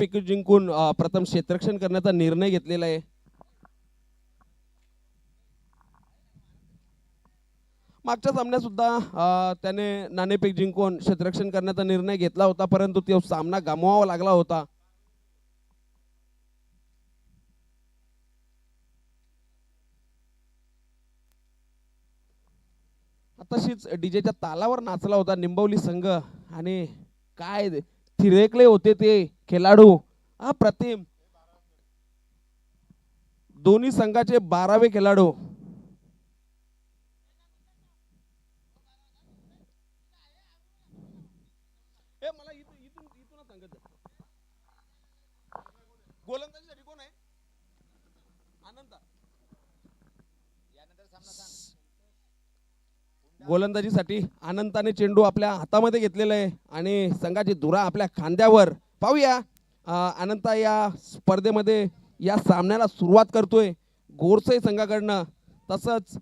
नाणेफेक जिंकून प्रथम क्षेत्ररक्षण करण्याचा निर्णय घेतलेला आहे. मागच्या सामन्यात सुद्धा त्याने नाणेफेक जिंकून क्षेत्ररक्षण करण्याचा निर्णय घेतला होता, परंतु तो सामना गमवावा लागला होता. तशीच डीजेच्या तालावर नाचला होता निंबवली संघ आणि काय थिरेकले होते ते खेळाडू. अप्रतिम. दोन्ही संघाचे 12वे खेळाडू. मला इथूनच सांगत गोलंदाजीसाठी कोण आहे? आनंद. गोलंदाजीसाठी अनंताने चेंडू आपल्या हातामध्ये घेतलेला आहे आणि संघाची धुरा आपल्या खांद्यावर. पाहूया अनंता या स्पर्धेमध्ये या सामन्याला सुरुवात करतोय गोरसई संघाकडनं. तसंच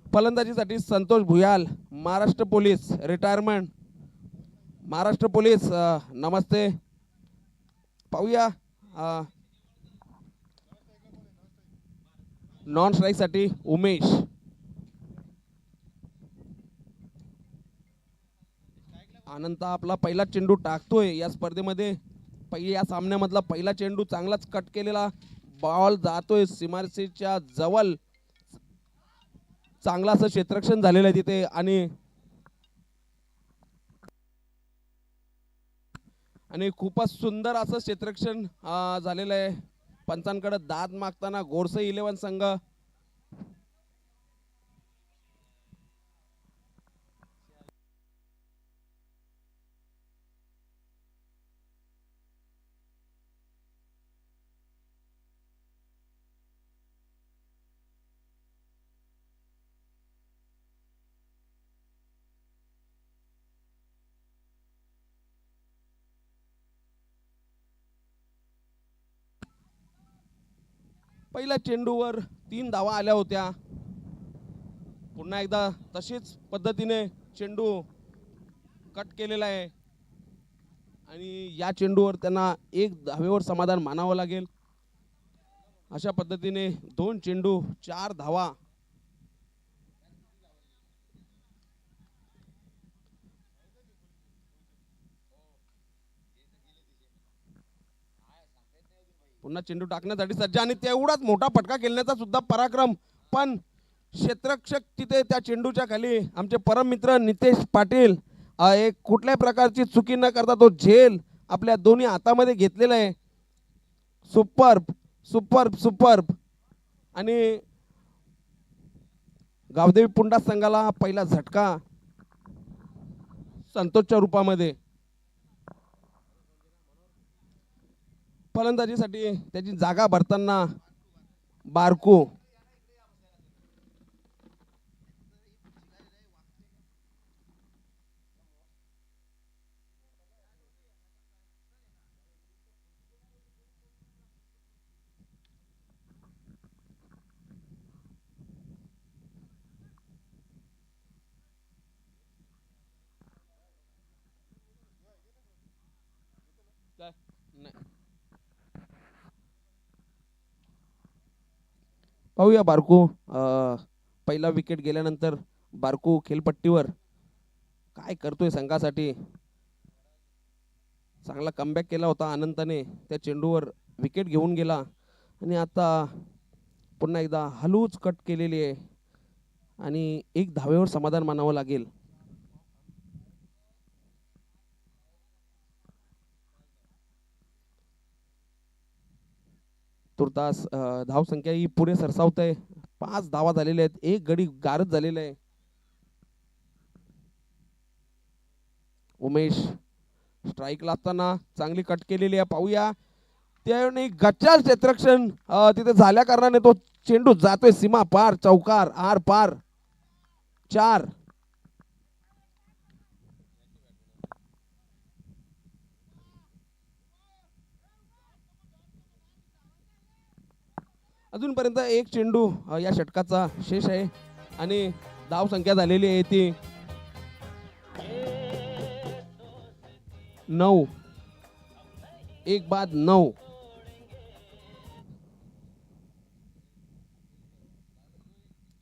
फलंदाजीसाठी Santosh Bhuyal Maharashtra police retirement. Maharashtra police नमस्ते. पाहूया नॉन स्ट्राईक साठी उमेश. अनंत आपला पहिला चेंडू टाकतोय या स्पर्धेमध्ये. या सामन्यामधला पहिला चेंडू चांगलाच कट केलेला बॉल जातोय सीमारेषेच्या जवळ. चांगला असं क्षेत्ररक्षण झालेलं आहे तिथे आणि खूपच सुंदर असं क्षेत्ररक्षण झालेलं आहे. पंचांकडे दाद मागताना गोरसई 11 संघ. पहिल्या चेंडूवर 3 धावा आल्या होत्या. पुन्हा एकदा तशीच पद्धतीने चेंडू कट केलेला आहे आणि या चेंडूवर त्यांना 1 धावेवर समाधान मानावं लागेल. अशा पद्धतीने 2 चेंडू 4 धावा. पुन्हा चेंडू टाकण्यासाठी सज्ज आणि तेवढाच मोठा फटका खेळण्याचा सुद्धा पराक्रम. पण क्षेत्ररक्षक तिथे त्या चेंडूच्या खाली आमचे परम मित्र नितेश पाटील एक कुठल्याही प्रकारची चुकी न करता तो झेल आपल्या दोन्ही हातामध्ये घेतलेला आहे. Superb superb superb. आणि गावदेवी पुंडा संघाला पहिला झटका संतोषच्या रूपामध्ये. फलंदाजीसाठी त्याची जागा भरताना बारकू. पाहूया बारकू. पहिला विकेट गेल्यानंतर बारकू खेळपट्टीवर काय करतोय संघासाठी. चांगला कमबॅक केला होता अनंताने. त्या चेंडूवर विकेट घेऊन गेला आणि आता पुन्हा एकदा हलूच कट केलेली आहे आणि 1 धावेवर समाधान मानावं लागेल. तुर्तास धाव संख्या ही पुढे सरसावत आहे. 5 धावा झालेल्या आहेत. 1 गडी गारद झालेला आहे. उमेश स्ट्राईकला असताना चांगली कट केलेली आहे. पाहूया त्याने गच्चाल क्षेत्ररक्षण तिथे झाल्या कारणाने तो चेंडू जातोय सीमा पार. चौकार आर पार. 4. अजूनपर्यंत 1 चेंडू या षटकाचा शेष आहे आणि धाव संख्या झालेली आहे ती 9, 1 बाद 9.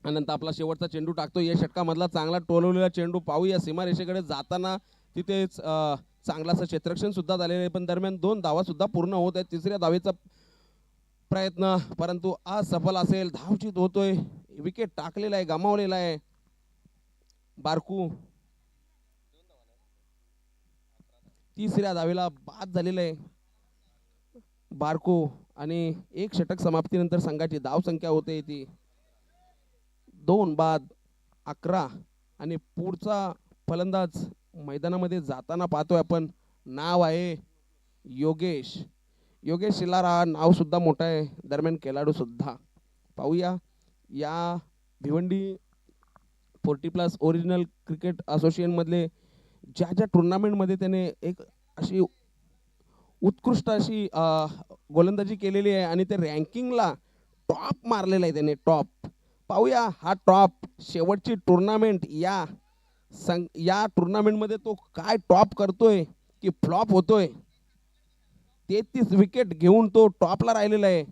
अनंत आपला शेवटचा चेंडू टाकतो. या षटकामधला चांगला टोलवलेला चेंडू पाहूया. सीमारेषेकडे जाताना तिथेच चांगलाचं क्षेत्ररक्षण सुद्धा झालेलं आहे, पण दरम्यान 2 धावा सुद्धा पूर्ण होत आहेत. तिसऱ्या धावेचा प्रयत्न परंतु असफल असेल. धावचीत होतोय. विकेट टाकलेला आहे, गमावलेला आहे. बारकू तिसऱ्या धावेला बाद झालेला आहे बारकू. आणि एक षटक समाप्तीनंतर संघाची धाव संख्या होते ती 2 बाद 11. आणि पुढचा फलंदाज मैदानामध्ये जाताना पाहतोय आपण. नाव आहे योगेश. योगेश शिलार. हा नाव सुद्धा मोठं आहे, दरम्यान खेळाडू सुद्धा. पाहूया या भिवंडी 40+ ओरिजिनल क्रिकेट असोसिएशन मधले ज्या ज्या टुर्नामेंटमध्ये त्याने एक अशी उत्कृष्ट अशी गोलंदाजी केलेली आहे आणि ते रँकिंगला टॉप मारलेला आहे त्याने. टॉप पाहूया हा टॉप शेवटची टुर्नामेंट. या टुर्नामेंटमध्ये तो काय टॉप करतोय की फ्लॉप होतोय. 33 विकेट घेऊन तो टॉपला राहिलेला आहे.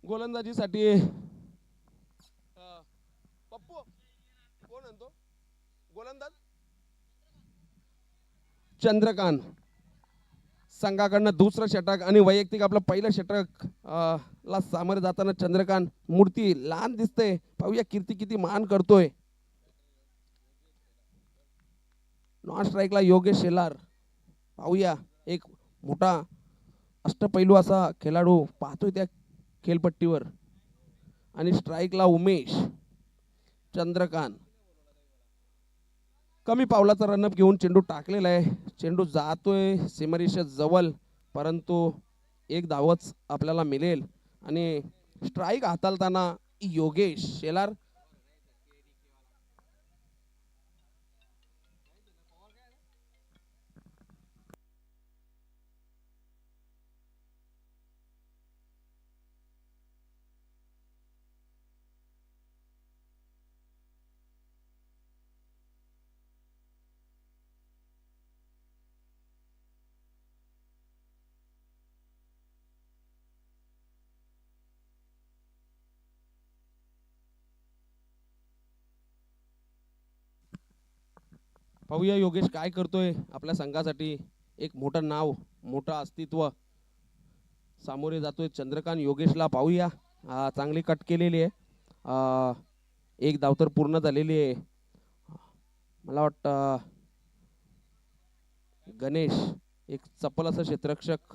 गोलंदाजीसाठी पप्पू कोण म्हणतो गोलंदाज चंद्रकांत. संघाकडनं दुसरं षटक आणि वैयक्तिक आपलं पहिलं षटक ला सामोरे जाताना चंद्रकांत. मूर्ती लहान दिसते. पाहूया कीर्ती किती मान करतोय. नॉन स्ट्राईकला योगेश शेलार. पाहूया एक मोठा अष्टपैलू असा खेळाडू पाहतोय त्या खेळपट्टीवर. आणि स्ट्राईकला उमेश. चंद्रकांत कमी पावलाचा रनअप घेऊन चेंडू टाकलेला आहे. चेंडू जातोय सीमारेषा जवळ, परंतु एक धावच आपल्याला मिळेल. आणि स्ट्राईक हाताळताना योगेश शेलार. पाहूया योगेश काय करतोय आपल्या संघासाठी. एक मोठं नाव, मोठं अस्तित्व सामोरे जातोय चंद्रकांत योगेशला. पाहूया चांगली कट केलेली आहे. एक धाव तर पूर्ण झालेली आहे. मला वाटतं गणेश एक चपल असं क्षेत्ररक्षक.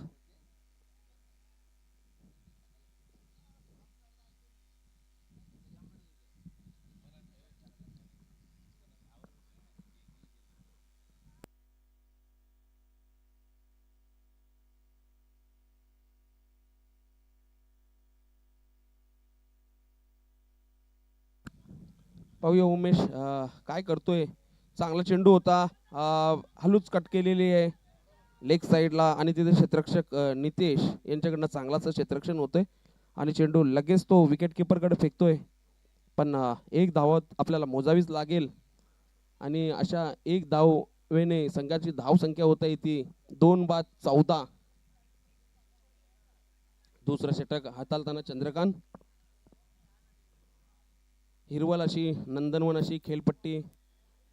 पाहूया उमेश काय करतोय. चांगला चेंडू होता. हलूच कट केलेली आहे लेग साईडला. आणि तिथे क्षेत्ररक्षक नितेश यांच्याकडनं चांगलाच क्षेत्ररक्षण होतंय. आणि चेंडू लगेच तो विकेट किपरकडे फेकतोय. पण एक धावत आपल्याला मोजावीच लागेल. आणि अशा एक धावेने संघाची धाव संख्या होता येते 2 बाद 14. दुसरं षटक हाताळताना चंद्रकांत. हिरवल अशी नंदनवन अशी खेळपट्टी,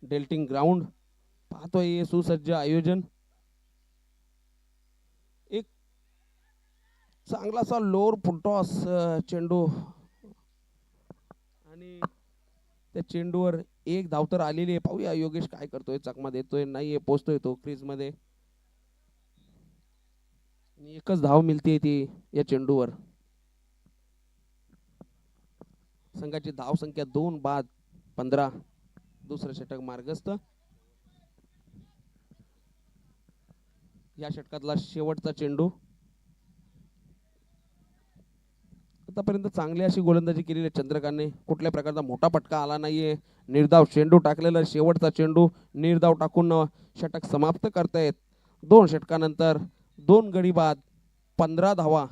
डेल्टिंग ग्राउंड पाहतोय. सुसज्ज आयोजन. एक चांगलासा लोअर फुलटॉस चेंडू आणि त्या चेंडूवर एक धाव तर आलेली आहे. पाहूया योगेश काय करतोय. चकमा देतोय नाहीये. पोचतोय तो क्रीज मध्ये. एकच धाव मिळते ती या चेंडूवर. संघाची धाव संख्या 2 बाद 15. दुसरं षटक मार्गस्थ. या षटकातला शेवटचा चेंडू. आतापर्यंत चांगली अशी गोलंदाजी केलेली आहे चंद्रकांतने. कुठल्या प्रकारचा मोठा फटका आला नाहीये. निर्धाव चेंडू टाकलेला, शेवटचा चेंडू निर्धाव टाकून षटक समाप्त करतायत. 2 षटकानंतर 2 गडी बाद, 15 धावा.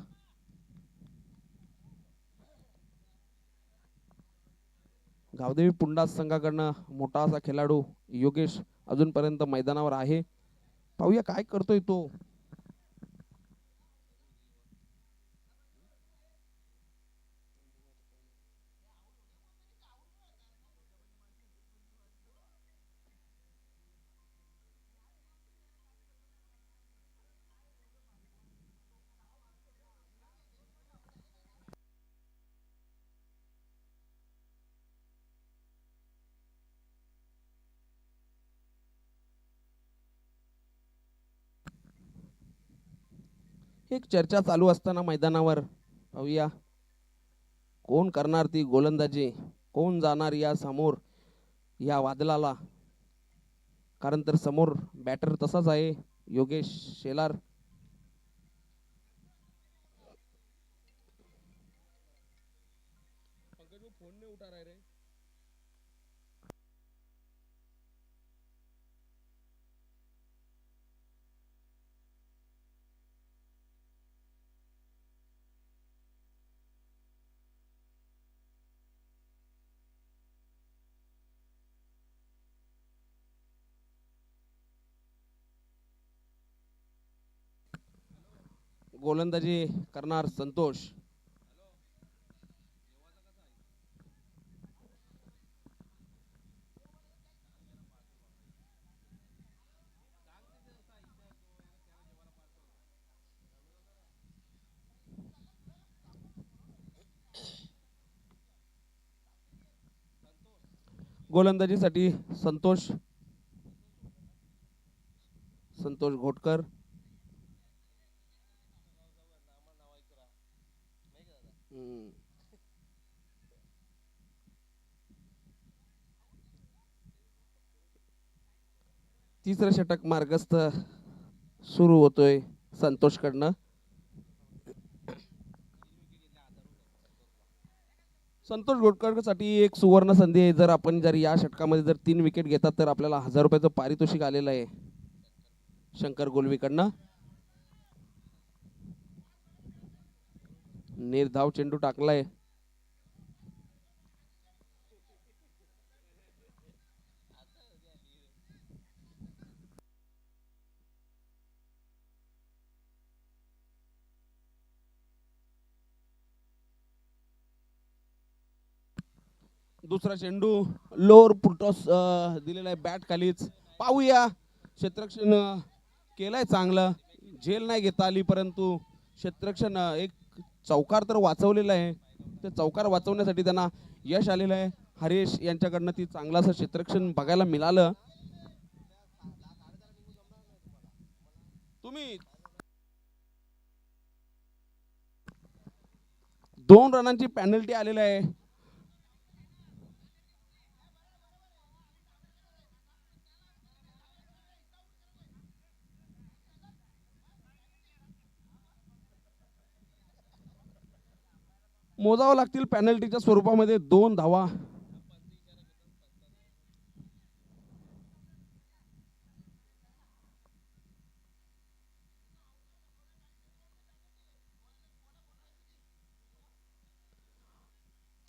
गावदेवी पुंडा संघाकडनं मोठा असा खेळाडू योगेश अजूनपर्यंत मैदानावर आहे. पाहूया काय करतोय तो. एक चर्चा चालू असताना मैदानावर पाहूया कोण करणार ती गोलंदाजी, कोण जाणार या समोर या वादळाला. कारण तर समोर बॅटर तसाच आहे, योगेश शेलार. गोलंदाजी करणार संतोष. गोलंदाजीसाठी संतोष संतोष घोटकर. तिसरं षटक मार्गस्थ सुरू होतोय संतोष कडनं. संतोष घोटकर साठी एक सुवर्ण संधी आहे. जर आपण जर या षटकामध्ये जर 3 विकेट घेतात तर आपल्याला 1000 रुपयाचं पारितोषिक आलेलं आहे शंकर गोलवीकडनं. निर्धाव चेंडू टाकलाय. दुसरा चेंडू लोअर पुटॉस दिलेला आहे बॅट खालीच. पाहूया क्षेत्ररक्षण केलाय चांगलं, झेल नाही घेता आली परंतु क्षेत्ररक्षण एक चौकार तर वाचवलेला आहे. ते चौकार वाचवण्यासाठी त्यांना यश आलेलं आहे. हरेश यांच्याकडनं ती चांगलं असं क्षेत्ररक्षण बघायला मिळालं. तुम्ही 2 रनांची पेनल्टी आलेली आहे. मोजावं लागतील पेनल्टीच्या स्वरूपामध्ये 2 धावा.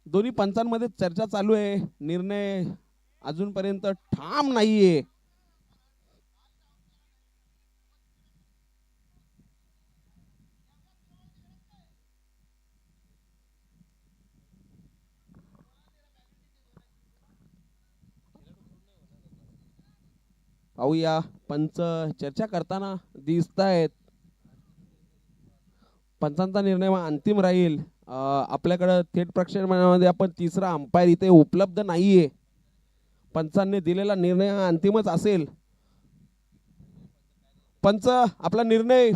दोन्ही पंचांमध्ये चर्चा चालू आहे. निर्णय अजूनपर्यंत ठाम नाहीये. पाहूया पंच चर्चा करताना दिसत आहेत. पंचांचा निर्णय अंतिम राहील. आपल्याकडे थेट प्रक्षेपणामध्ये आपण तिसरा अंपायर इथे उपलब्ध नाहीये. पंचांनी दिलेला निर्णय हा अंतिमच असेल. पंच आपला निर्णय.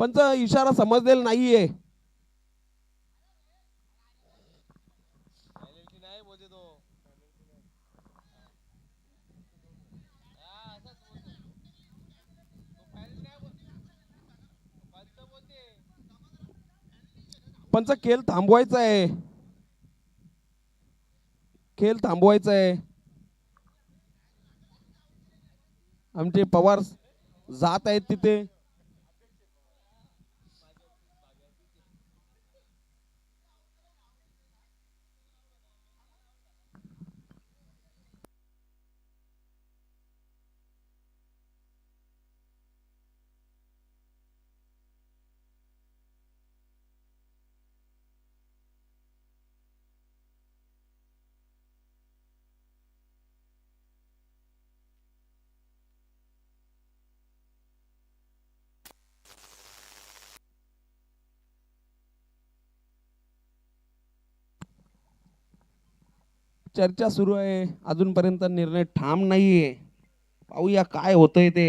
पंच इशारा समजलेला नाहीये. पंच खेळ थांबवायचा आहे, खेळ थांबवायचा आहे. आमचे पवार जात आहेत तिथे. चर्चा सुरू आहे, अजूनपर्यंत निर्णय ठाम नाहीये. पाहूया काय होतंय ते.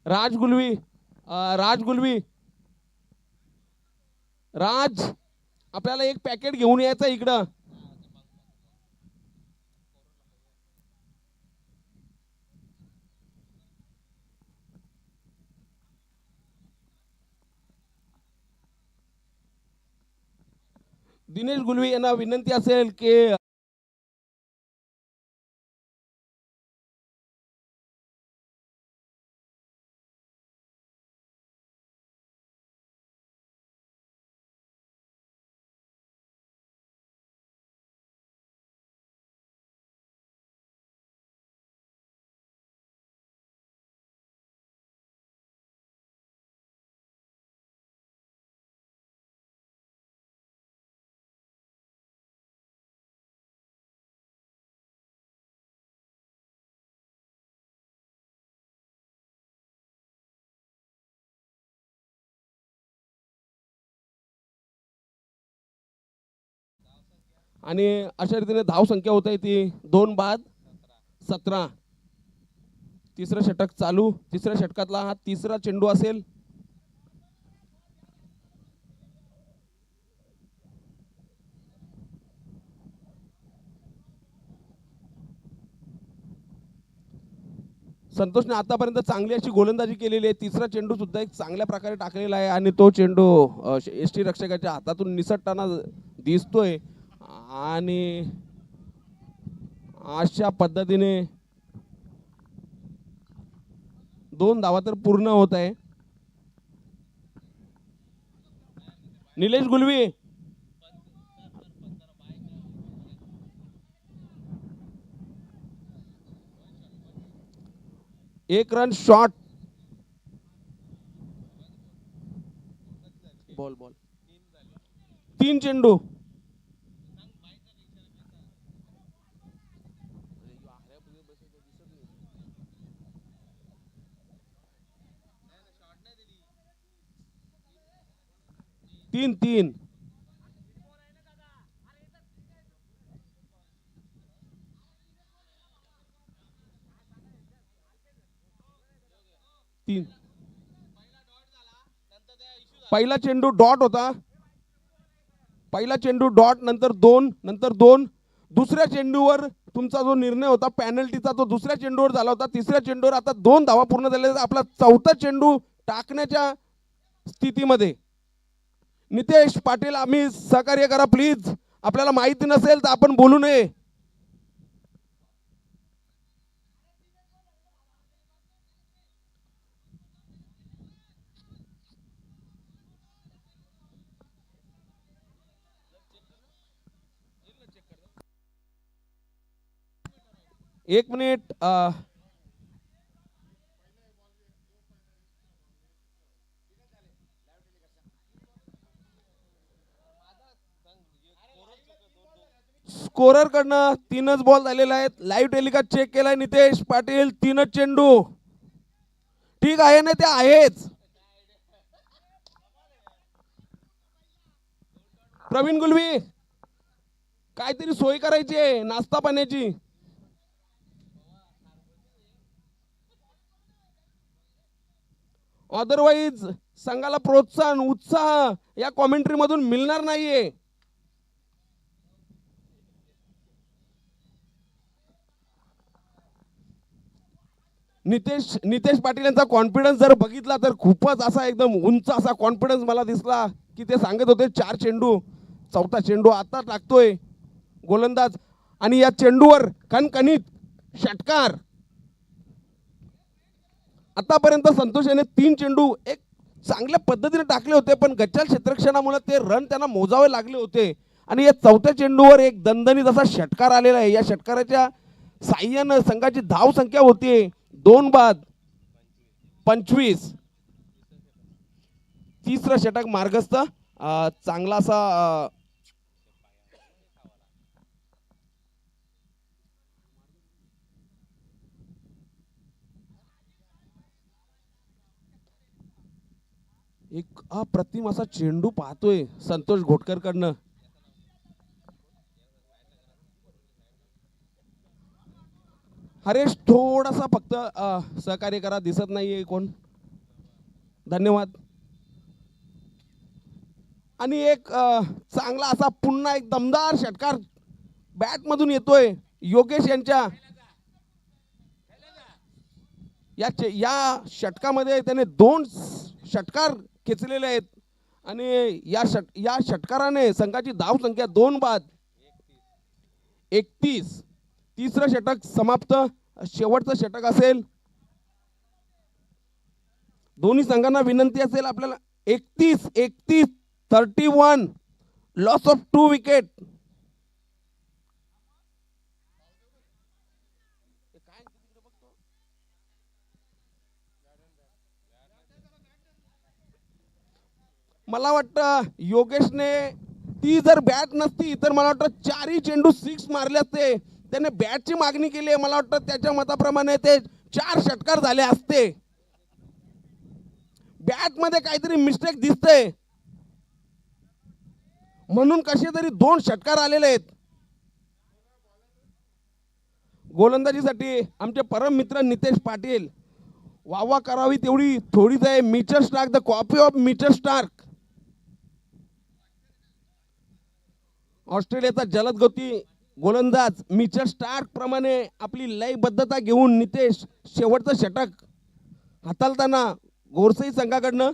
राज गुलवी, राज गुलवी, राज आपल्याला एक पॅकेट घेऊन यायचं इकडं. दिनेश गुलवी यांना विनंती असेल की आणि अशा रीतीने धाव संख्या होत आहे ती 2 बाद 17. तिसरं षटक चालू, तिसऱ्या षटकातला हा तिसरा चेंडू असेल. संतोषने आतापर्यंत चांगली अशी गोलंदाजी केलेली आहे. तिसरा चेंडू सुद्धा एक चांगल्या प्रकारे टाकलेला आहे आणि तो चेंडू एसटी रक्षकाच्या हातातून निसटताना दिसतोय. आणि अशा पद्धतीने 2 धावा तर पूर्ण होत आहे. निलेश गुलवी, एक रन शॉट. बॉल बॉल 3 चेंडू. तीन तीन तीन. पहिला चेंडू डॉट होता, पहिला चेंडू डॉट, नंतर 2, नंतर 2. दुसऱ्या चेंडूवर तुमचा जो निर्णय होता पॅनल्टीचा तो दुसऱ्या चेंडूवर झाला होता. तिसऱ्या चेंडूवर आता 2 धावा पूर्ण झाल्या. आपला चौथा चेंडू टाकण्याच्या स्थितीमध्ये नितेश पाटील आम्ही सहकार्य करा प्लीज. आपल्याला माहिती नसेल तर आपण बोलू नये. एक मिनिट. स्कोरर कडनं 3च बॉल झालेले आहेत. लाईव्ह टेलिकास्ट चेक केलाय नितेश पाटील. 3च चेंडू. ठीक आहे ना, ते आहेच. प्रवीण गुलवी काहीतरी सोय करायची आहे नाश्ता पाण्याची. अदरवाईज संघाला प्रोत्साहन उत्साह या कॉमेंट्री मधून मिळणार नाहीये. नितेश पाटील यांचा कॉन्फिडन्स जर बघितला तर खूपच असा एकदम उंच असा कॉन्फिडन्स मला दिसला की ते सांगत होते 4 चेंडू. 4था चेंडू आता टाकतोय गोलंदाज आणि या चेंडूवर कणकणीत षटकार. आतापर्यंत संतोष याने 3 चेंडू एक चांगल्या पद्धतीने टाकले होते, पण गच्चाल क्षेत्ररक्षणामुळे ते रन त्यांना मोजावे लागले होते. आणि या 4थ्या चेंडूवर एक दणदणीत असा षटकार आलेला आहे. या षटकाराच्या साह्यानं संघाची धाव संख्या होती 2 बाद 25. तिसरं षटक मार्गस्थ. चांगला असा एक अप्रतिम असा चेंडू पाहतोय संतोष घोटकर कडनं. हरेश थोडासा फक्त सहकार्य करा, दिसत नाहीये कोण. धन्यवाद. आणि एक चांगला असा पुन्हा एक दमदार षटकार बॅट मधून येतोय योगेश यांच्या. या षटकामध्ये त्याने 2 षटकार खेचलेले आहेत आणि या षटकाराने संघाची धाव संख्या 2 बाद 31. तिसरं षटक समाप्त. शेवटचं षटक असेल. दोन्ही संघांना विनंती असेल आपल्याला 31 31 लॉस ऑफ 2 विकेट. मला वाटतं योगेशने ती जर बॅट नसती तर मला वाटतं 4ही चेंडू 6 मारले असते. त्याने बॅटची मागणी केली आहे. मला वाटतं त्याच्या मताप्रमाणे ते 4 षटकार झाले असते. बॅट मध्ये काहीतरी मिस्टेक दिसते म्हणून कसे तरी 2 षटकार आलेले आहेत. गोलंदाजीसाठी आमचे परम मित्र नितेश पाटील. वावा करावी तेवढी थोडीच आहे. Mitchell Starc, the copy of Mitchell Starc. ऑस्ट्रेलियाचा जलदगती गोलंदाज मिचेल स्टार्क प्रमाणे आपली लयबद्धता घेऊन नितेश शेवटचं षटक हाताळताना गोरसई संघाकडनं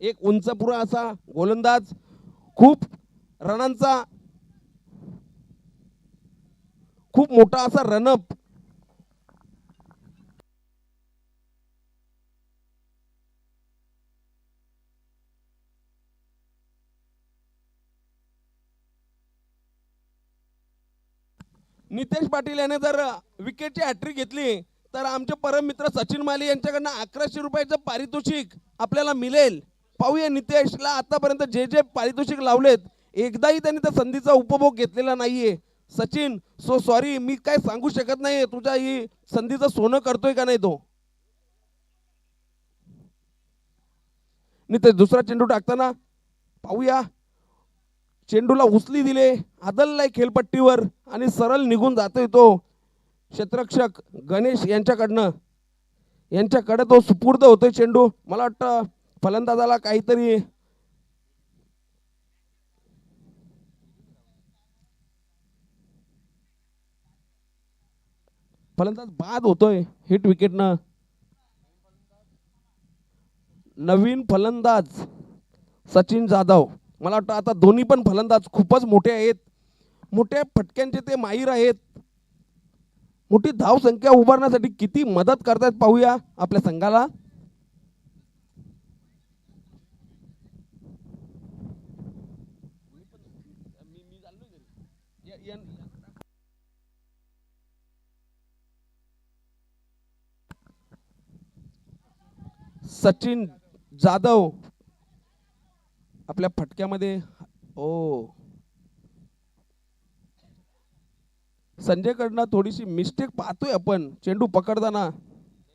एक उंचपुरा असा गोलंदाज, खूप रनांचा खूप मोठा असा रनअप. नितेश पाटील याने जर विकेटची हॅट्रिक घेतली तर आमचे परम मित्र सचिन माली यांच्याकडनं 1100 रुपयाचं पारितोषिक आपल्याला मिळेल. पाहूया नितेशला आतापर्यंत जे जे पारितोषिक लावलेत एकदाही त्यांनी त्या संधीचा उपभोग घेतलेला नाहीये. सचिन सो सॉरी, मी काय सांगू शकत नाही तुझ्या ही संधीचं सोनं करतोय का नाही तो. नितेश दुसरा चेंडू टाकताना पाहूया. चेंडूला उचली दिले, आदललाय खेळपट्टीवर आणि सरळ निघून जातोय तो क्षेत्ररक्षक गणेश यांच्याकडनं. यांच्याकडे तो सुपूर्द होतोय चेंडू. मला वाटतं फलंदाजाला काहीतरी फलंदाज बाद होतोय हिट विकेटनं. नवीन फलंदाज सचिन जाधव. मला वाटतं आता दोन्ही पण फलंदाज खूपच मोठे आहेत, मोठ्या फटक्यांचे ते माहीर आहेत. मोठी धाव संख्या उभारण्यासाठी किती मदत करतात पाहूया आपल्या संघाला. सचिन जाधव आपल्या फटक्यामध्ये ओ संजयकडनं थोडीशी मिस्टेक पाहतोय आपण. चेंडू पकडताना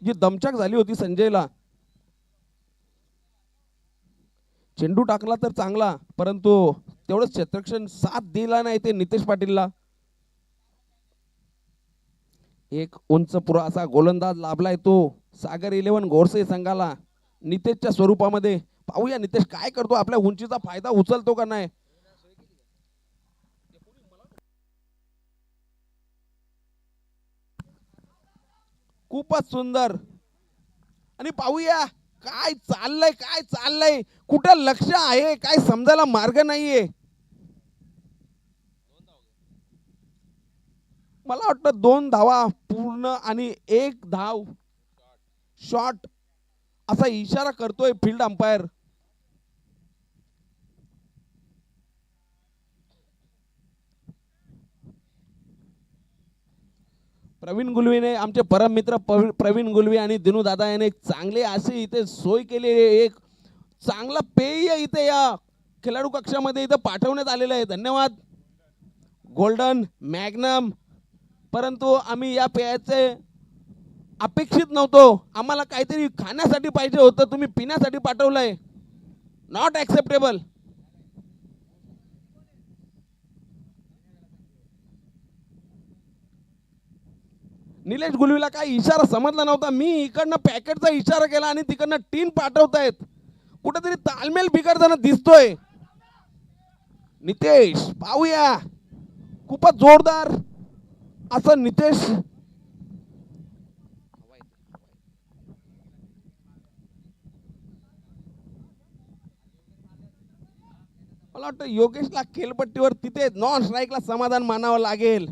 जी दमछाक झाली होती संजयला. चेंडू टाकला तर चांगला, परंतु तेवढं क्षेत्ररक्षण साथ दिला नाही ते नितेश पाटीलला. एक उंच पुरा असा गोलंदाज लाभलाय तो सागर 11 गोरसे संघाला नितेशच्या स्वरूपामध्ये. पाहूया नितेश काय करतो, आपल्या उंचीचा फायदा उचलतो का नाही. खूपच सुंदर. आणि पाहूया काय चाललंय, काय चाललंय, कुठं लक्ष आहे काय समजायला मार्ग नाहीये. मला वाटतं 2 धावा पूर्ण आणि 1 धाव शॉट असा इशारा करतोय फील्ड अंपायर. प्रवीण गुलवीने, आमचे परम मित्र प्रवीण गुलवी आणि दिनू दादा याने एक चांगले असे इथे सोय केली. एक चांगला पेय इथे या खेळाडू कक्षामध्ये इथं पाठवण्यात आलेलं आहे. धन्यवाद. Golden Magnum. परंतु आम्ही या पेयाचे अपेक्षित नव्हतो, आम्हाला काहीतरी खाण्यासाठी पाहिजे होतं, तुम्ही पिण्यासाठी पाठवलंय. Not acceptable. निलेश गुलवीला काही इशारा समजला नव्हता. मी इकडनं पॅकेटचा इशारा केला आणि तिकडनं टीन पाठवतायत. कुठेतरी तालमेल बिघडताना दिसतोय. नितेश पाहूया, खूपच जोरदार असं नितेश. मला वाटतं योगेशला खेळपट्टीवर तिथे नॉन स्ट्राईकला समाधान मानावं लागेल.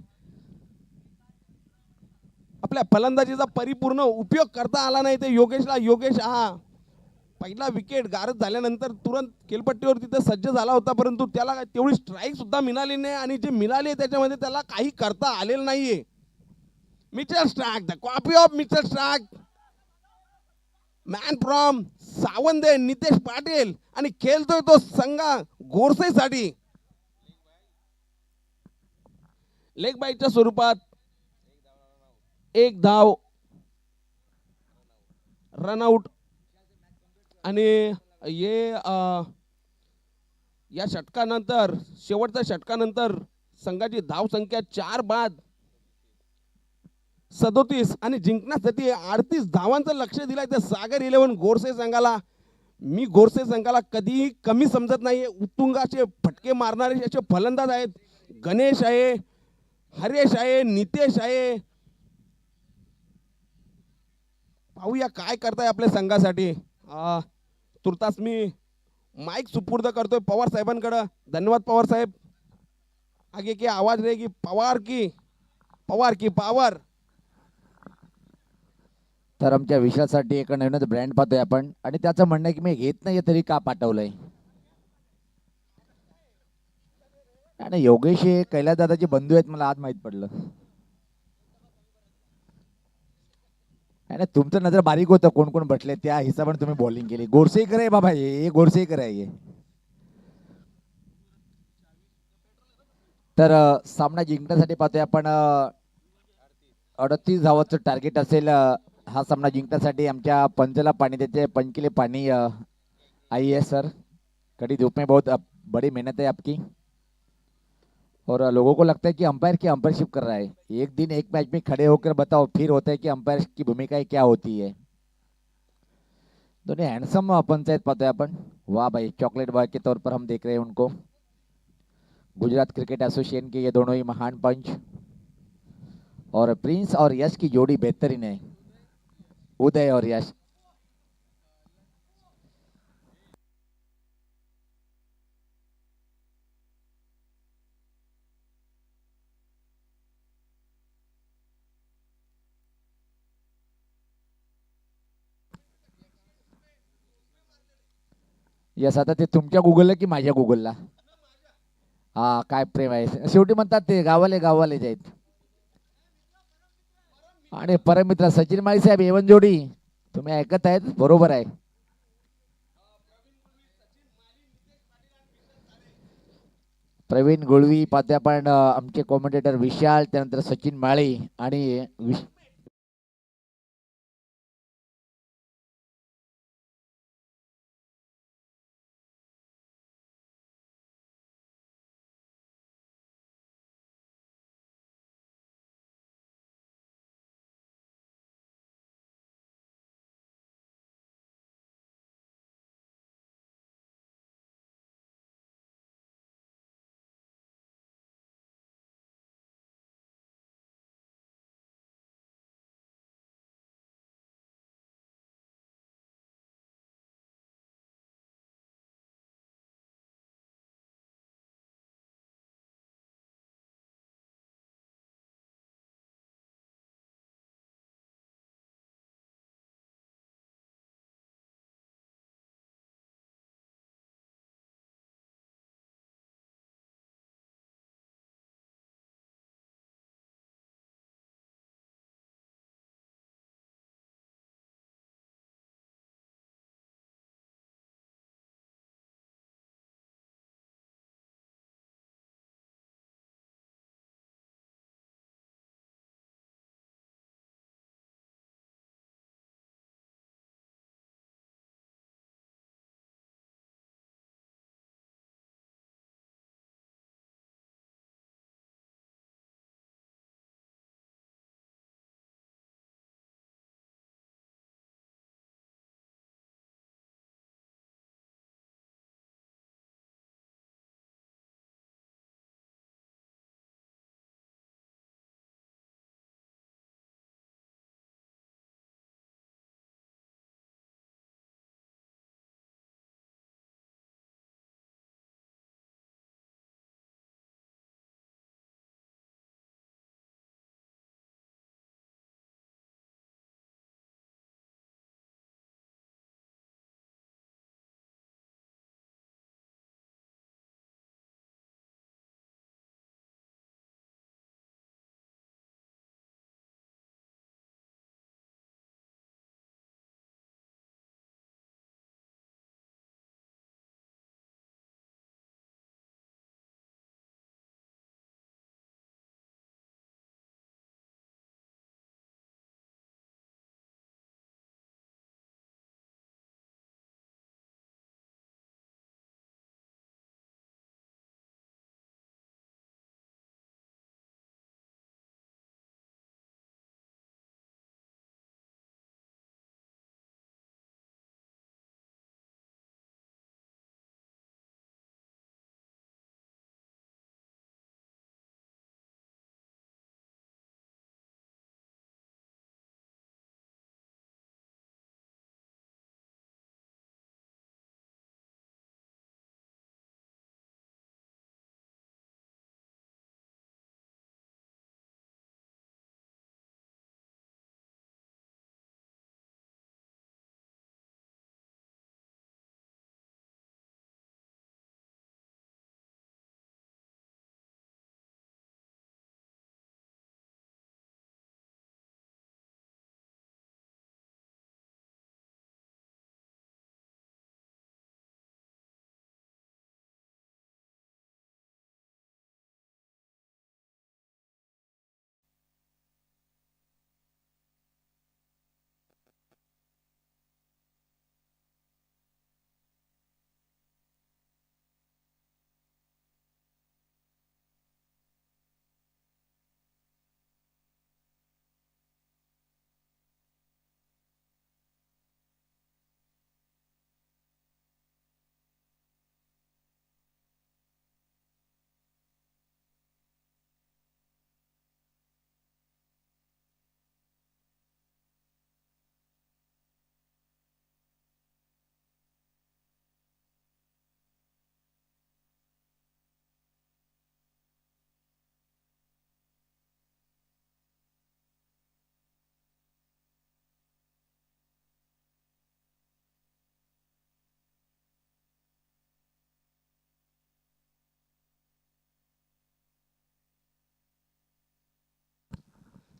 आपल्या फलंदाजीचा परिपूर्ण उपयोग करता आला नाही ते योगेशला. योगेश हा पहिला विकेट गारद झाल्यानंतर तुरंत खेळपट्टीवर तिथे सज्ज झाला होता, परंतु त्याला तेवढी स्ट्राईक सुद्धा मिळाली नाही आणि जे मिळाली त्याच्यामध्ये त्याला काही करता आलेलं नाहीये. Mitchell Starc, the copy of Mitchell Starc, man from Sawande Nitesh Patil, आणि खेळतोय तो संघा गोरसेसाठी लेग बाईटच्या स्वरूपात. 1 धाव रनआउट. आणि या षटकानंतर, शेवटच्या षटकानंतर संघाची धाव संख्या 4 बाद 37 आणि जिंकण्यासाठी 38 धावांचं लक्ष दिलंय त्या सागर 11 गोरसे संघाला. मी गोरसे संघाला कधीही कमी समजत नाही. उत्तुंगाचे फटके मारणारे असे फलंदाज आहेत. गणेश आहे, हरेश आहे, नितेश आहे. पाहूया काय करताय आपल्या संघासाठी. तुर्तास मी माईक सुपूर्द करतोय पवार साहेबांकडे. धन्यवाद पवार साहेब. आगे की आवाज रहेगी पवार की, पवार की पावर. तर आमच्या विषयासाठी एक नवीनच ब्रँड पाहतोय आपण, आणि त्याचं म्हणणं आहे की मी घेत नाहीये तरी का पाठवलंय. आणि योगेश हे कैलास दादाचे बंधू आहेत, मला आज माहित पडलं. आणि तुमचं नजर बारीक होतं कोण कोण बसले त्या हिशोबाने तुम्ही बॉलिंग केली. गोरसेकर आहे बाबा, हे गोरसेकर आहे. तर सामना जिंकण्यासाठी पाहतोय आपण 38 धावाचं टार्गेट असेल हा सामना जिंकण्यासाठी. आमच्या पंचला पानी देते, पंच के लिए पानी आई है सर. कड़ी धूप में बहुत बड़ी मेहनत है आपकी, और लोगों को लगता है कि अंपायर की अंपायरशिप कर रहा है. एक दिन एक मैच में खड़े होकर बताओ, फिर होता है कि अंपायर की भूमिका क्या होती है. दोनों हैंडसम पंचायत पाते हैं अपन. वाह भाई, चॉकलेट बॉय के तौर पर हम देख रहे हैं उनको. गुजरात क्रिकेट एसोसिएशन के ये दोनों ही महान पंच. और प्रिंस और यश की जोड़ी बेहतरीन है, उदय और यश. यस, आता ते तुमच्या गुगलला की माझ्या गुगलला? हा, काय प्रेम आहे, शेवटी म्हणतात ते गावाले गावालेच आहेत. आणि परममित्र सचिन माळी साहेब एवन जोडी, तुम्ही ऐकत आहेत, बरोबर आहे. प्रवीण गुळवी प्राध्यापन, आमचे कॉमेंटेटर विशाल, त्यानंतर सचिन माळी आणि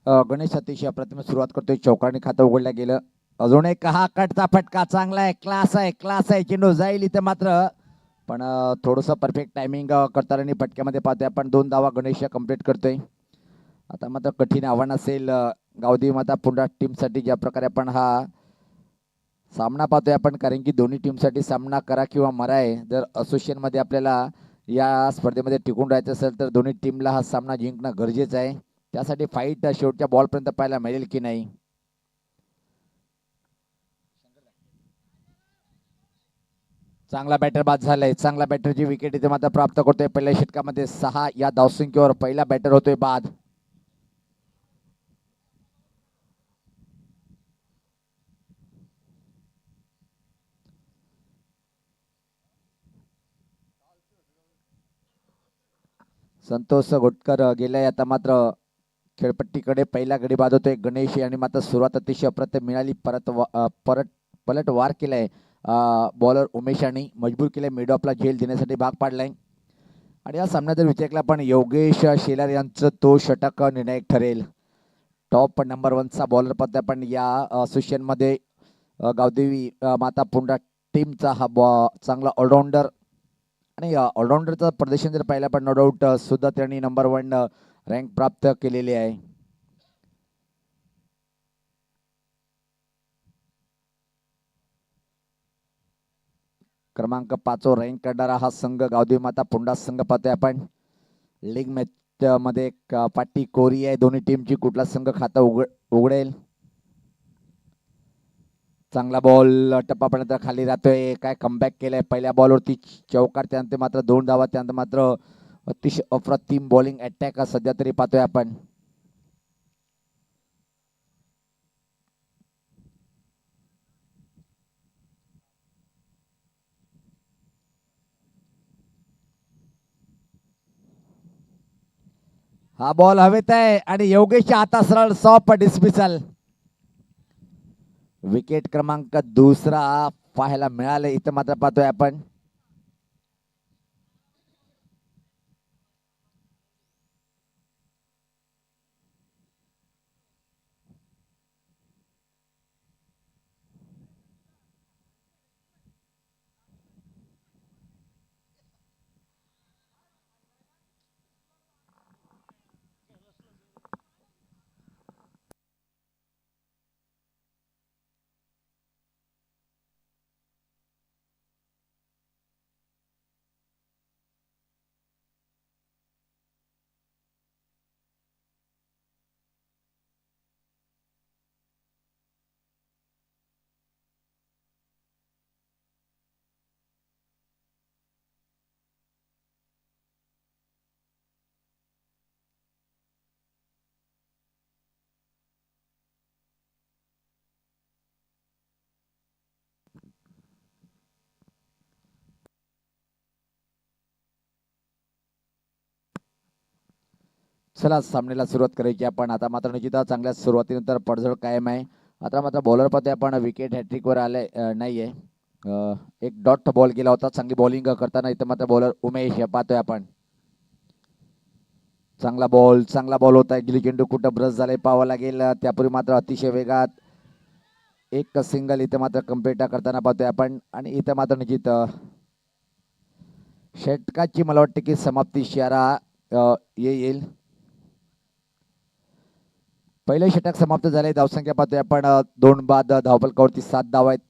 गणेश अतिशय अप्रतिम सुरुवात करतोय, चौकारणी खातं उघडलं गेलं. अजून एक हा कटचा फटका चांगला आहे, क्लास आहे, क्लास आहे. चेंडू जाईल इथे मात्र, पण थोडंसं परफेक्ट टायमिंग करताना फटक्यामध्ये पाहतोय आपण. 2 धावा गणेश कंप्लीट करतोय. आता मात्र कठीण आव्हान असेल गावदेवी माता पुंडा टीमसाठी, ज्या प्रकारे आपण हा सामना पाहतोय आपण, कारण की दोन्ही टीमसाठी सामना करा किंवा मरा आहे. जर असोसिएशनमध्ये आपल्याला या स्पर्धेमध्ये टिकून राहायचं असेल तर दोन्ही टीमला हा सामना जिंकणं गरजेचं आहे. त्यासाठी फाईट शेवटच्या बॉलपर्यंत पाहायला मिळेल की नाही. चांगला बॅटर बाद झालाय, चांगला बॅटरची विकेट इथे मात्र प्राप्त करतोय. पहिल्या षटकामध्ये 6 या धावसंख्येवर पहिला बॅटर होतोय बाद. संतोष घोटकर गेलाय. आता मात्र खेळपट्टीकडे पहिला गडी बाद होतोय गणेश, आणि मात्र सुरुवात अतिशय अप्रतिम मिळाली. परत पलट वार केलाय बॉलर उमेश आणि मजबूर केलाय मिडऑफला झेल देण्यासाठी भाग पाडलाय. आणि या सामन्यात जर विचार केला पण योगेश शेलार यांचं तो षटक निर्णायक ठरेल. टॉप नंबर 1चा बॉलर पद पण या असोसिएशनमध्ये गावदेवी माता पुंडा टीमचा हा चांगला ऑलराऊंडर, आणि ऑलराऊंडरचं प्रदर्शन जर पाहिलं पण नो डाऊट सुद्धा त्यांनी नंबर 1 रँक प्राप्त केलेली आहे. क्रमांक 5 रँक करणारा हा संघ गावदेवी माता पुंडा संघ पाहतोय आपण. लीग मॅच मध्ये पाटी कोरी आहे दोन्ही टीमची. कुठला संघ खातं उघडेल. चांगला बॉल टप्पापर्यंत खाली राहतोय. काय कमबॅक केलाय पहिल्या बॉलवरती चौकार, त्यानंतर मात्र 2 धावा, त्यानंतर मात्र अतिशय अप्रतिम बॉलिंग अटॅक सध्या तरी पाहतोय आपण. हा बॉल हवेत आहे आणि योगेशच्या हातात सरळ सॉफ्ट डिस्मिसल. विकेट क्रमांक 2 पाहायला मिळाले इथं मात्र पाहतोय आपण. चला सामन्याला सुरुवात करायची आपण. आता मात्र निश्चितच चांगल्या सुरुवातीनंतर पडझड कायम आहे. आता मात्र बॉलर पाहतोय आपण विकेट हॅट्रिकवर आले नाहीये. एक डॉट बॉल गेला होता चांगली बॉलिंग करताना. इथं मात्र बॉलर उमेश पाहतोय आपण. चांगला बॉल होता. गिली चेंडू कुठं ब्रश झालाय पाहावं लागेल. त्यापूर्वी मात्र अतिशय वेगात एक सिंगल इथं मात्र कम्प्लीट करताना पाहतोय आपण. आणि इथं मात्र निश्चित षटकाची मला वाटतं की समाप्ती इशारा येईल. पहिले षटक समाप्त झाले. धावसंख्या पाहतोय आपण 2 बाद. धावफलकावरती 7 धावा आहेत.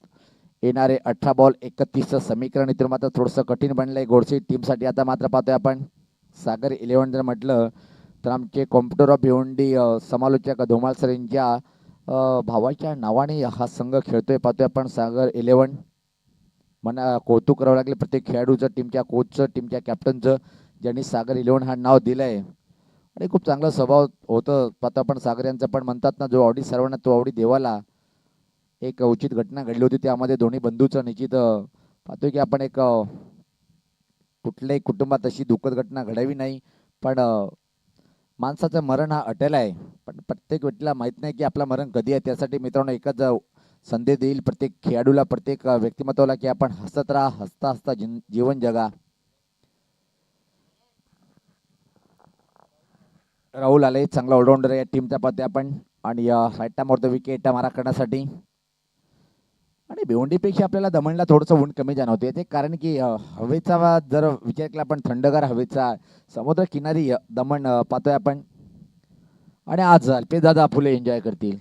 येणारे 18 बॉल 31 समीकरण इथून मात्र थोडंसं कठीण बनलंय घोडसी टीमसाठी. आता मात्र पाहतोय आपण सागर 11 जर म्हटलं तर आमचे कॉम्प्युटर ऑफ भिवंडी समालोचक धोमाल सर यांच्या भावाच्या नावाने हा संघ खेळतोय पाहतोय आपण. सागर 11 मला कौतुक करावं लागले प्रत्येक खेळाडूचं, टीमच्या कोचचं, टीमच्या कॅप्टनचं, ज्यांनी सागर 11 हा नाव दिलंय. आणि खूप चांगला स्वभाव होतं पाहतो आपण सागर यांचं. पण म्हणतात ना, जो आवडी सर्वांना तो आवडी देवाला. एक उचित घटना घडली होती त्यामध्ये दोन्ही बंधूचं निश्चित पाहतोय की आपण एक कुठल्याही कुटुंबात अशी दुःखद घटना घडावी नाही. पण माणसाचं मरण हा अटल आहे. पण प्रत्येक व्यक्तीला माहीत नाही की आपलं मरण कधी आहे. त्यासाठी मित्रांनो एकच संदेश देईल प्रत्येक खेळाडूला, प्रत्येक व्यक्तिमत्वाला की आपण हसत राहा, हसता हसता जीवन जगा. राहुल आले, चांगला ऑलराऊंडर आहे या टीमचा पाहतोय आपण. आणि राईट टाइमवर विकेट मारा करण्यासाठी. आणि भिवंडीपेक्षा आपल्याला दमणला थोडंसं ऊन कमी जाणवते ते, कारण की हवेचा जर विचार केला आपण, थंडगार हवेचा समुद्र किनारी दमण पाहतोय आपण. आणि आज अल्पेशदादा फुले एन्जॉय करतील.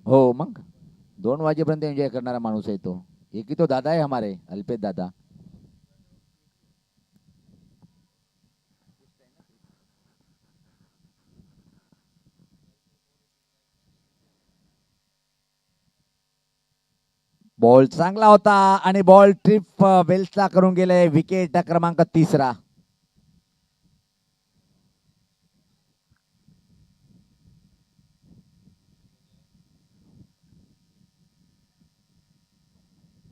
हो मग 2 वाजेपर्यंत एन्जॉय करणारा माणूस आहे तो. एक ही तो दादा आहे हमारे, अल्पेश दादा. बॉल चांगला होता आणि बॉल ट्रिप वेल्सला करून गेले. विकेट क्रमांक 3रा.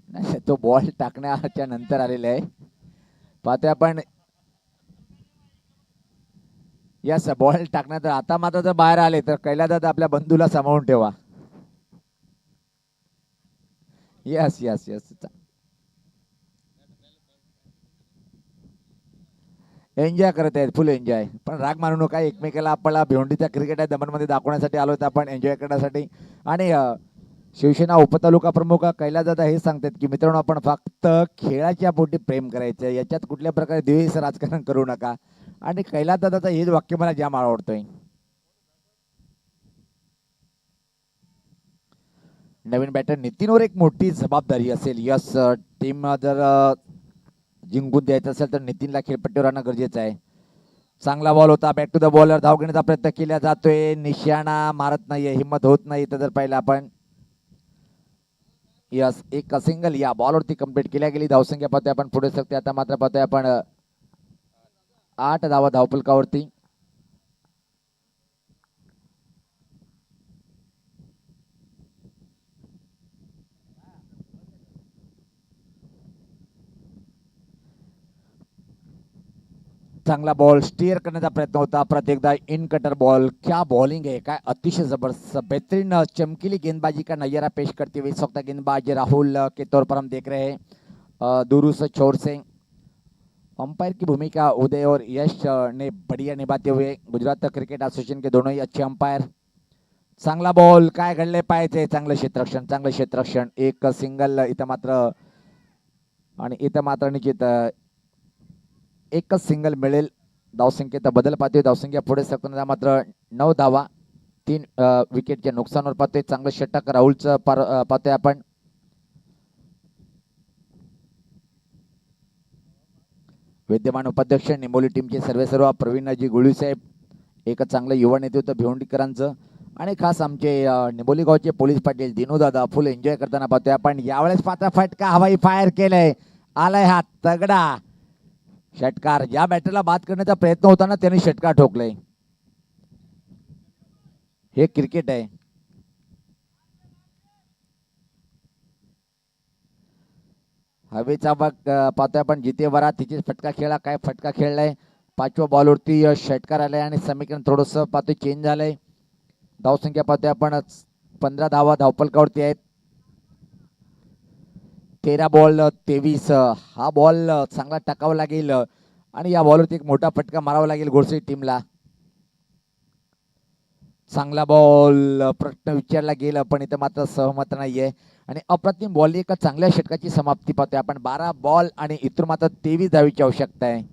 नाही, तो बॉल टाकण्याच्या नंतर आलेला आहे. पाहतोय आपण. यस, बॉल टाकण्यात आता मात्र जर बाहेर आले तर कैलादात आपल्या बंधूला सांभाळून ठेवा. Yes yes yes. एन्जॉय करत आहेत, फुल एन्जॉय. पण राग मानू नका एकमेकाला. आपल्याला भिवंडीचा क्रिकेट आहे दमणमध्ये दाखवण्यासाठी आलो होतो आपण, एन्जॉय करण्यासाठी. आणि शिवसेना उपतालुका प्रमुख कैलासदादा हे सांगतात की मित्रांनो, आपण फक्त खेळाच्या पोटी प्रेम करायचं, याच्यात कुठल्या प्रकारे द्वेष राजकारण करू नका. आणि कैलासदादाचं हेच वाक्य मला जाम आवडतंय. नवीन बॅटर नितीनवर एक मोठी जबाबदारी असेल. यस, टीम जर जिंकून द्यायचं असेल तर नितीनला खेळपट्टीवर आणणं गरजेचं आहे. चांगला बॉल होता, बॅक टू द बॉलर. धाव घेण्याचा प्रयत्न केला जातोय, निशाणा मारत नाहीये, हिंमत होत नाही. तर पाहिलं आपण. यस, एक सिंगल या बॉलवरती कंप्लीट केल्या गेली. धावसंख्या पाहतोय आपण पुढे सकते. आता मात्र पाहतोय आपण 8 धावा धावफलकावरती. चांगला बॉल स्टीअर करण्याचा प्रयत्न होता, परत एकदा इन कटर बॉल. क्या बॉलिंग है, काय अतिशय जबरदस्त बेहतरीन चमकीली गेंदबाजी का नजारा पेश करते हुए इस वक्त गेंदबाज राहुल के तौर पर हम देख रहे हैं दूर से छोर से. अंपायर की भूमिका उदय और यश ने बढ़िया निभाते हुए. गुजरात क्रिकेट एसोसिएशन के दोनों ही अच्छे अंपायर. चांगला बॉल, काय घडले पाहिजे. चांगलं क्षेत्ररक्षण, चांगलं क्षेत्ररक्षण. एक सिंगल इथं मात्र. आणि इथं मात्र निश्चित एकच सिंगल मिळेल. धावसंख्येत बदल पाहतोय. धावसंख्या पुढे सरकताना मात्र 9 धावा 3 विकेटच्या नुकसानावर पाहतोय. चांगलं षटक राहुलचं पाहतोय आपण. विद्यमान उपाध्यक्ष निंबोली टीमचे सर्वेसर्वा प्रवीणजी गुळी साहेब, एक चांगलं युवा नेतृत्व भिवंडीकरांचं. आणि खास आमचे निंबोली गावचे पोलीस पाटील दिनूदादा फुल एन्जॉय करताना पाहतोय आपण. यावेळेस पात्र फटका हवाई फायर केलंय, आलाय हा तगडा षटकार. ज्या बॅटरला बाद करण्याचा प्रयत्न होता ना, त्याने षटकार ठोकलंय. हे क्रिकेट आहे. हवेचा बघ पाहतोय आपण. जिथे वरा तिचे फटका खेळला, काय फटका खेळलाय. 5व्या बॉलवरती षटकार आलाय आणि समीकरण थोडस पाहतोय चेंज झालंय. धावसंख्या पाहतोय आपण 15 धावा धावफलकावरती आहेत. 13 बॉल 23. हा बॉल चांगला टाकावा लागेल आणि या बॉलवरती एक मोठा फटका मारावा लागेल घोडसई टीमला. चांगला बॉल, प्रश्न विचारला गेला पण इथं मात्र सहमत नाहीये. आणि अप्रतिम बॉल, एका चांगल्या षटकाची समाप्ती पाहतोय आपण. 12 बॉल आणि इथून मात्र 23 धावीची आवश्यकता आहे.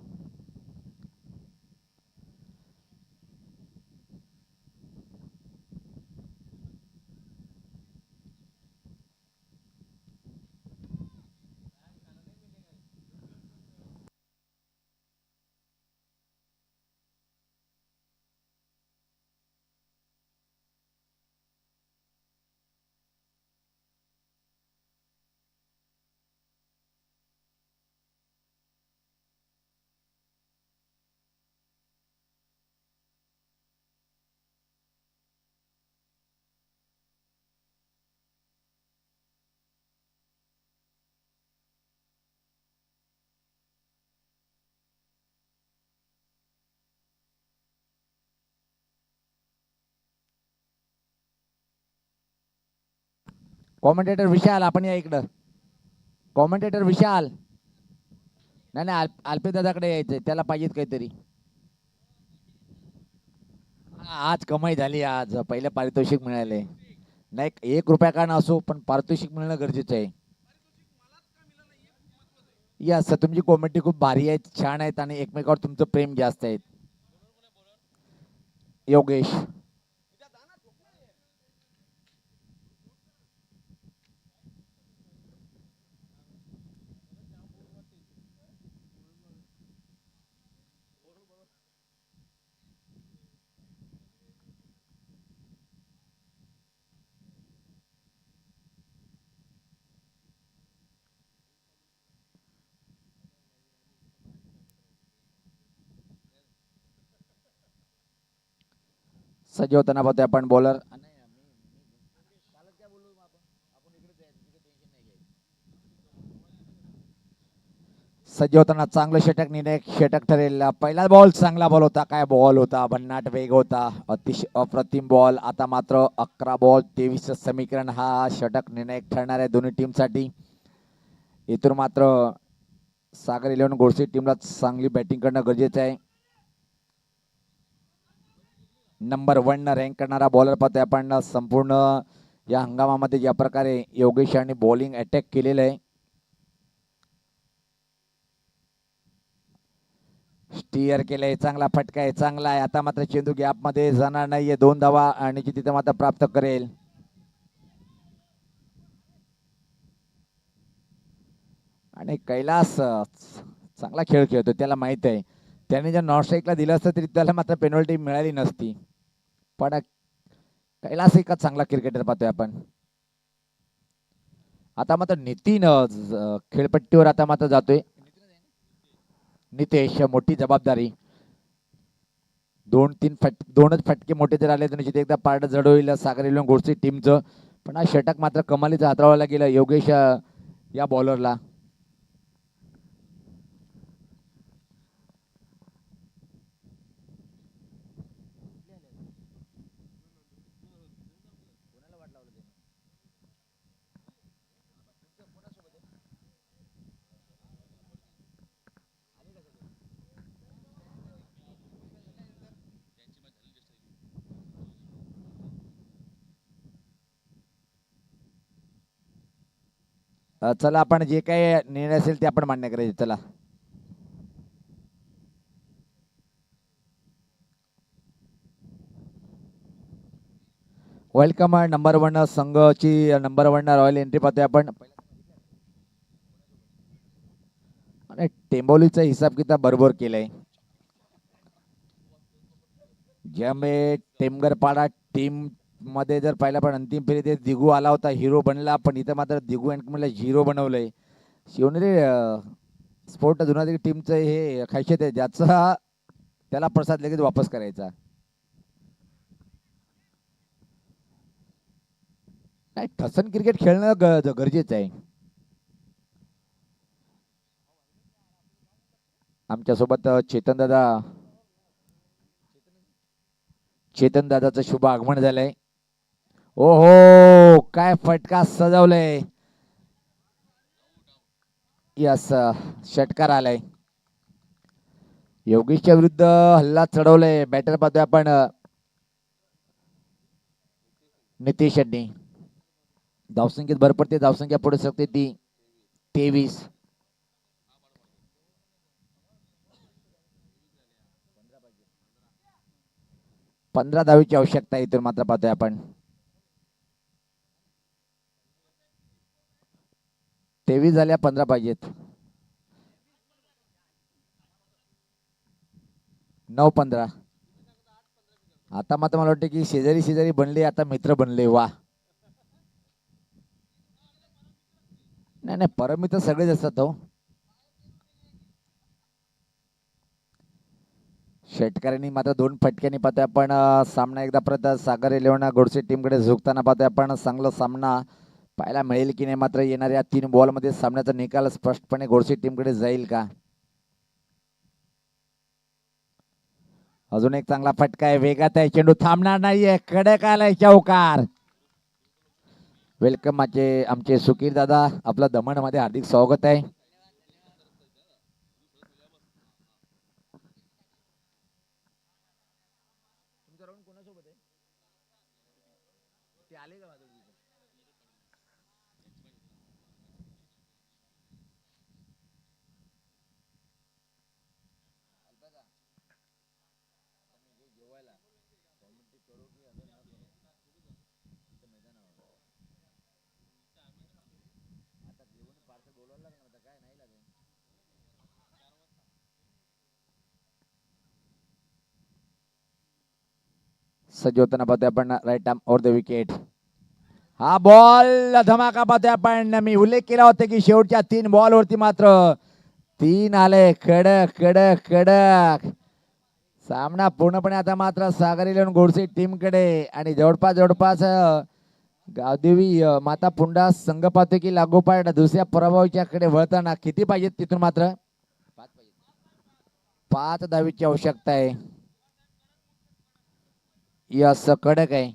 कॉमेंटेटर विशाल, आपण या इकडं. कॉमेंटेटर विशाल. नाही नाही, अल्पेश दादाकडे यायचंय, त्याला पाहिजेत काहीतरी. आज कमाई झाली. आज पहिलं पारितोषिक मिळाले. नाही 1 रुपया का नसो पण पारितोषिक मिळणं गरजेचं आहे. यस तुमची कॉमेंट्री खूप भारी आहेत, छान आहेत आणि एकमेकावर तुमचं प्रेम जास्त आहे. योगेश सज्ज होताना पाहतोय आपण बॉलर सज्ज होताना चांगलं षटक निर्णय षटक ठरेल. पहिला बॉल चांगला बॉल होता. काय बॉल होता, भन्नाट वेग होता, अतिशय अप्रतिम बॉल. आता मात्र 11 बॉल 23 समीकरण हा षटक निर्णायक ठरणार आहे दोन्ही टीमसाठी. इथून मात्र सागर 11 गोडसे टीमला चांगली बॅटिंग करणं गरजेचं आहे. नंबर 1 रँक करणारा बॉलर पाहतोय आपण. संपूर्ण या हंगामामध्ये ज्या प्रकारे योगेश यांनी बॉलिंग अटॅक केलेलं आहे. स्टीअर केलंय, चांगला फटका आहे, चांगला आहे. आता मात्र चेंडू गॅप मध्ये जाणार नाहीये. 2 धावा आणि तिथे मात्र प्राप्त करेल. आणि कैलास चांगला खेळ खेळतो, त्याला माहित आहे. त्याने जर नॉन स्ट्राईकला दिलं असतं तरी त्याला मात्र पेनल्टी मिळाली नसती. पण कैलास एक चांगला क्रिकेटर पाहतोय आपण. आता मात्र नितीन खेळपट्टीवर आता मात्र जातोय. नितेश मोठी जबाबदारी. 2-3 फटके मोठे जर आले तर निश्चित एकदा पारड जड होईल सागर 11 गोडसे टीमचं. पण हा षटक मात्र कमालीचा हाताळायला गेलं योगेश या बॉलरला. चला आपण जे काही निर्णय असेल ते आपण मान्य करायचे. चला वेलकम नंबर 1 संघची नंबर 1 रॉयल एंट्री पाहतोय आपण. आणि टेंबोलीचा हिसाब किताब बरोबर केलाय. ज्यामुळे टेमगरपाडा टीम मध्ये जर पाहिला पण अंतिम फेरीत दिगू आला होता, हिरो बनला. पण इथं मात्र दिगू अँड मला झिरो बनवलंय. शिवनेरी स्पोर्ट जुनादी टीमचं हे खासियत आहे, ज्याचा त्याला प्रसाद लगेच वापस करायचा. नाही ठसन क्रिकेट खेळणं गरजेचं आहे. आमच्यासोबत चेतन दादाचं शुभ आगमन झालंय. ओहो काय फटका सजवलंय. यस षटकार आलाय. योगेशच्या विरुद्ध हल्ला चढवलाय बॅटर पाहतोय आपण नितेश यांनी. धावसंख्येत भर पडते, धावसंख्या पुढे शकते ती 23. 15 धावेची आवश्यकता आहे इथून मात्र पाहतोय आपण. 23 झाल्या, 15 पाहिजेत. 9-15. आता मात्र मला वाटतं की शेजारी शेजारी बनले, आता मित्र बनले. वा नाही नाही परमित्र सगळेच असतात हो. षटकारांनी मात्र 2 फटक्यांनी पाहतोय आपण. सामना एकदा परत सागर 11 गोडसे टीमकडे झुकताना पाहतोय आपण. चांगला सामना पाहायला मिळेल की नाही मात्र येणाऱ्या 3 बॉलमध्ये सामन्याचा निकाल स्पष्टपणे गोडसे टीमकडे जाईल का. अजून एक चांगला फटका आहे, वेगात आहे, चेंडू थांबणार नाहीये, कडक आलाय चौकार. वेलकम आमचे सुकीर दादा, आपलं दमण मध्ये हार्दिक स्वागत आहे. सज्ज होताना पाहतोय आपण right arm over the wicket. हा बॉल धमाका पाहतोय आपण. मी उल्लेख केला होता की शेवटच्या 3 बॉल वरती मात्र 3 आले. कडक कडक कडक सामना पूर्णपणे आता मात्र सागर इलेव्हन गोडसे टीम कडे आणि जवळपास गावदेवी माता पुंडा संघ पाहतोय की लागोपाठ दुसऱ्या पराभवाच्या कडे वळताना किती पाहिजेत तिथून मात्र 5 धावेची आवश्यकता आहे. यस कडक आहे.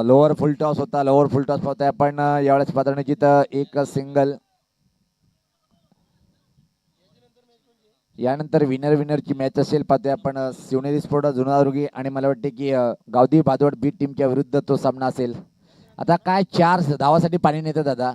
लोअर फुल टॉस होता. लोअर फुल टॉस पाहतोय आपण. यावेळेस पात्र निश्चित एक सिंगल. यानंतर विनरची मॅच असेल पाहतोय आपण. शिवनेरी स्पोर्ट जुनादुर्गी आणि मला वाटते की गावदेवी भादवड बी टीमच्या विरुद्ध तो सामना असेल. आता काय 4 धावासाठी पाणी नेतं दादा.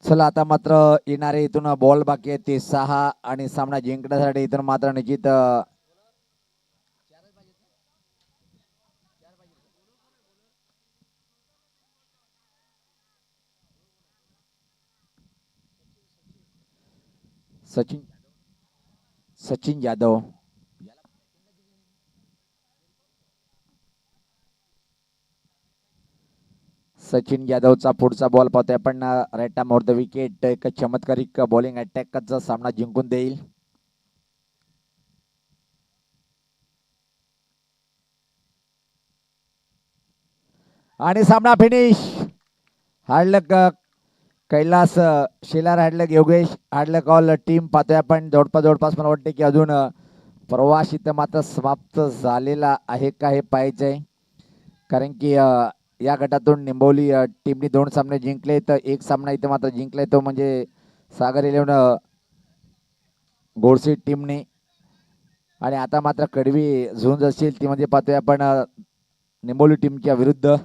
चला आता मात्र येणारे इथून बॉल बाकी आहे ते 6 आणि सामना जिंकण्यासाठी इथून मात्र निश्चित सचिन यादव सचिन यादवचा पुढचा बॉल पाहतोय आपण. Right arm over the wicket. एक चमत्कारिक बॉलिंग अटॅकचा सामना जिंकून देईल. आणि सामना finish. Hard luck Kailas Shelar, hard luck Yogesh, hard luck all team पाहतोय आपण. जवळपास मला वाटते की अजून प्रवास इथं मात्र समाप्त झालेला आहे का हे पाहायचंय. कारण की या गटातून निंबवली टीमने 2 सामने जिंकले तर एक सामना इथे मात्र जिंकलाय तो म्हणजे सागर इलेव्हन गोडसे टीमने. आणि आता मात्र कडवी झुंज असेल ती म्हणजे पाहतोय आपण निंबोली टीमच्या विरुद्ध.